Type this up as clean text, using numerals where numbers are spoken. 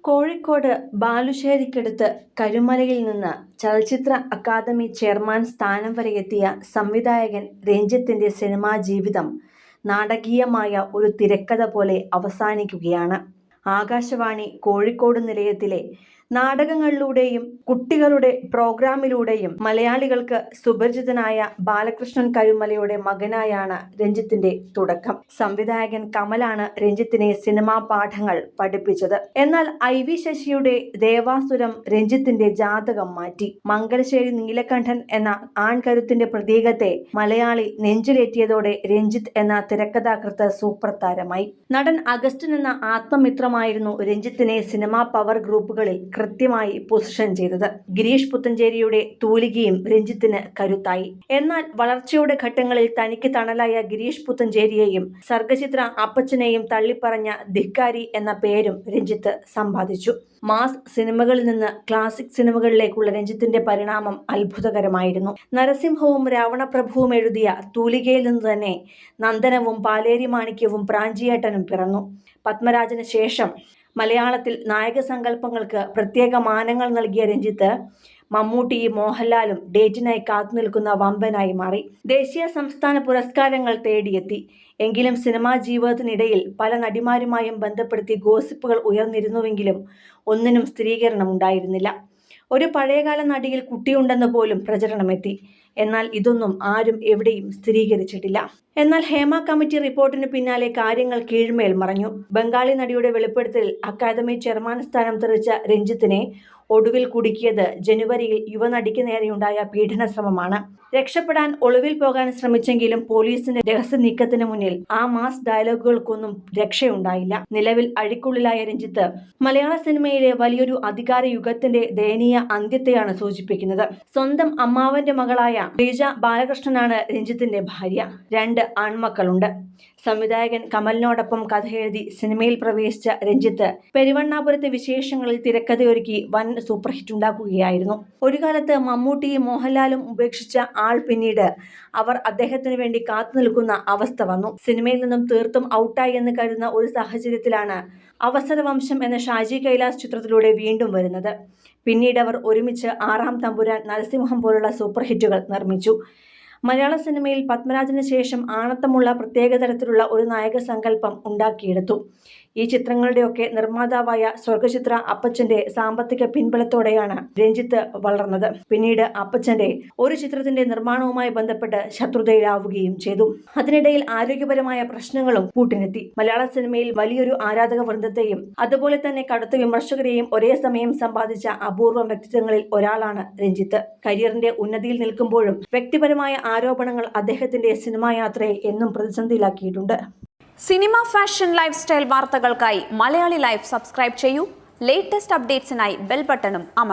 കോഴിക്കോട് ബാലുശ്ശേരിക്കടുത്ത് കരുമലയിൽ നിന്ന് ചലച്ചിത്ര academy chairman സ്ഥാനം വരെ എത്തിയ സംവിധായകൻ രഞ്ജിത്തിന്റെ സിനിമാ ജീവിതം നാടകീയമായ ഒരു തിരക്കഥ പോലെ അവസാനിക്കുകയാണ്. ആകാശവാണി കോഴിക്കോട് നിലയത്തിലെ നാടകങ്ങളിലൂടെയും കുട്ടികളുടെ പ്രോഗ്രാമിലൂടെയും മലയാളികൾക്ക് സുപരിചിതനായ ബാലകൃഷ്ണൻ കരുമലയുടെ മകനായാണ് രഞ്ജിത്തിന്റെ തുടക്കം. സംവിധായകൻ കമലാണ് രഞ്ജിത്തിനെ സിനിമാ പാഠങ്ങൾ പഠിപ്പിച്ചത്. എന്നാൽ IV ശശിയുടെ ദേവാസുരം രഞ്ജിത്തിന്റെ ജാതകം മാറ്റി. മംഗലശ്ശേരി നീലകണ്ഠൻ എന്ന ആൺകരുത്തിന്റെ പ്രതീകത്തെ മലയാളി നെഞ്ചിലേറ്റിയതോടെ രഞ്ജിത്ത് എന്ന തിരക്കഥാകൃത്ത് സൂപ്പർ താരമായി. നടൻ അഗസ്റ്റിൻ എന്ന ആത്മമിത്രമായിരുന്നു രഞ്ജിത്തിനെ സിനിമാ പവർ ഗ്രൂപ്പുകളിൽ കൃത്യമായി പൊസിഷൻ ചെയ്തത്. ഗിരീഷ് പുത്തഞ്ചേരിയുടെ തൂലികയും രഞ്ജിത്തിന് കരുത്തായി. എന്നാൽ വളർച്ചയുടെ ഘട്ടങ്ങളിൽ തനിക്ക് തണലായ ഗിരീഷ് പുത്തഞ്ചേരിയെയും സർഗചിത്ര അപ്പച്ചനെയും തള്ളിപ്പറഞ്ഞ ധിക്കാരി എന്ന പേരും രഞ്ജിത്ത് സമ്പാദിച്ചു. മാസ് സിനിമകളിൽ നിന്ന് ക്ലാസിക് സിനിമകളിലേക്കുള്ള രഞ്ജിത്തിന്റെ പരിണാമം അത്ഭുതകരമായിരുന്നു. നരസിംഹവും രാവണപ്രഭുവും എഴുതിയ തൂലികയിൽ നിന്ന് തന്നെ നന്ദനവും പാലേരി മാണിക്യവും പ്രാഞ്ചിയേട്ടനും പിറന്നു. പത്മരാജന് ശേഷം മലയാളത്തിൽ നായക സങ്കല്പങ്ങൾക്ക് പ്രത്യേക മാനങ്ങൾ നൽകിയ രഞ്ജിത്ത് മമ്മൂട്ടിയും മോഹൻലാലും ഡേറ്റിനായി കാത്തുനിൽക്കുന്ന വമ്പനായി മാറി. ദേശീയ സംസ്ഥാന പുരസ്കാരങ്ങൾ തേടിയെത്തി. എങ്കിലും സിനിമാ ജീവിതത്തിനിടയിൽ പല നടിമാരുമായും ബന്ധപ്പെടുത്തി ഗോസിപ്പുകൾ ഉയർന്നിരുന്നുവെങ്കിലും ഒന്നിനും സ്ഥിരീകരണം ഉണ്ടായിരുന്നില്ല. ഒരു പഴയകാല നടിയിൽ കുട്ടിയുണ്ടെന്ന് പോലും പ്രചരണമെത്തി. എന്നാൽ ഇതൊന്നും ആരും എവിടെയും സ്ഥിരീകരിച്ചിട്ടില്ല. എന്നാൽ ഹേമ കമ്മിറ്റി റിപ്പോർട്ടിന് പിന്നാലെ കാര്യങ്ങൾ കീഴ്മേൽ മറഞ്ഞു. ബംഗാളി നടിയുടെ വെളിപ്പെടുത്തൽ അക്കാദമി ചെയർമാൻ സ്ഥാനം തെറിച്ച രഞ്ജിത്തിനെ ഒടുവിൽ കുടുക്കിയത് ജനുവരിയിൽ യുവനടിക്ക് നേരെയുണ്ടായ പീഡന ശ്രമമാണ്. രക്ഷപ്പെടാൻ ഒളിവിൽ പോകാൻ ശ്രമിച്ചെങ്കിലും പോലീസിന്റെ രഹസ്യ നീക്കത്തിന് മുന്നിൽ ആ മാസ് ഡയലോഗുകൾക്കൊന്നും രക്ഷയുണ്ടായില്ല. നിലവിൽ അഴിക്കുള്ളിലായ രഞ്ജിത്ത് മലയാള സിനിമയിലെ വലിയൊരു അധികാര യുഗത്തിന്റെ ദയനീയ അന്ത്യത്തെയാണ് സൂചിപ്പിക്കുന്നത്. സ്വന്തം അമ്മാവന്റെ മകളായ ശ്രീജ ബാലകൃഷ്ണനാണ് രഞ്ജിത്തിന്റെ ഭാര്യ. 2 ആൺമക്കളുണ്ട്. സംവിധായകൻ കമലിനോടൊപ്പം കഥയെഴുതി സിനിമയിൽ പ്രവേശിച്ച രഞ്ജിത്ത് പെരുവണ്ണാപുരത്തെ വിശേഷങ്ങളിൽ തിരക്കഥയൊരുക്കി വൻ സൂപ്പർ ഹിറ്റ് ഉണ്ടാക്കുകയായിരുന്നു. ഒരു കാലത്ത് മമ്മൂട്ടിയും മോഹൻലാലും ഉപേക്ഷിച്ച ആൾ പിന്നീട് അവർ അദ്ദേഹത്തിന് വേണ്ടി കാത്തു നിൽക്കുന്ന അവസ്ഥ വന്നു. സിനിമയിൽ നിന്നും തീർത്തും ഔട്ടായി എന്ന് കരുതുന്ന ഒരു സാഹചര്യത്തിലാണ് അവസരവംശം എന്ന ഷാജി കൈലാസ് ചിത്രത്തിലൂടെ വീണ്ടും വരുന്നത്. പിന്നീട് അവർ ഒരുമിച്ച് 6-ാം തമ്പുരാൻ, നരസിംഹം പോലുള്ള സൂപ്പർ ഹിറ്റുകൾ നിർമ്മിച്ചു. മലയാള സിനിമയിൽ പത്മരാജന് ശേഷം ആണത്തമുള്ള പ്രത്യേക തരത്തിലുള്ള ഒരു നായക സങ്കല്പം ഉണ്ടാക്കിയെടുത്തു. ഈ ചിത്രങ്ങളുടെയൊക്കെ നിർമ്മാതാവായ സ്വർഗചിത്ര അപ്പച്ചന്റെ സാമ്പത്തിക പിൻബലത്തോടെയാണ് രഞ്ജിത്ത് വളർന്നത്. പിന്നീട് അപ്പച്ചന്റെ ഒരു ചിത്രത്തിന്റെ നിർമ്മാണവുമായി ബന്ധപ്പെട്ട് ശത്രുതയിലാവുകയും ചെയ്തു. അതിനിടയിൽ ആരോഗ്യപരമായ പ്രശ്നങ്ങളും കൂട്ടിനെത്തി. മലയാള സിനിമയിൽ വലിയൊരു ആരാധക വൃന്ദത്തെയും അതുപോലെ തന്നെ കടുത്ത വിമർശകരെയും ഒരേ സമയം സമ്പാദിച്ച അപൂർവം വ്യക്തിത്വങ്ങളിൽ ഒരാളാണ് രഞ്ജിത്ത്. കരിയറിന്റെ ഉന്നതിയിൽ നിൽക്കുമ്പോഴും വ്യക്തിപരമായ ആരോപണങ്ങൾ അദ്ദേഹത്തിന്റെ സിനിമാ യാത്രയെ എന്നും പ്രതിസന്ധിയിലാക്കിയിട്ടുണ്ട്. സിനിമ, ഫാഷൻ, ലൈഫ് സ്റ്റൈൽ വാർത്തകൾക്കായി മലയാളി ലൈഫ് സബ്സ്ക്രൈബ് ചെയ്യൂ. ലേറ്റസ്റ്റ് അപ്ഡേറ്റ്സിനായി ബെൽ ബട്ടണും അമർത്തുക.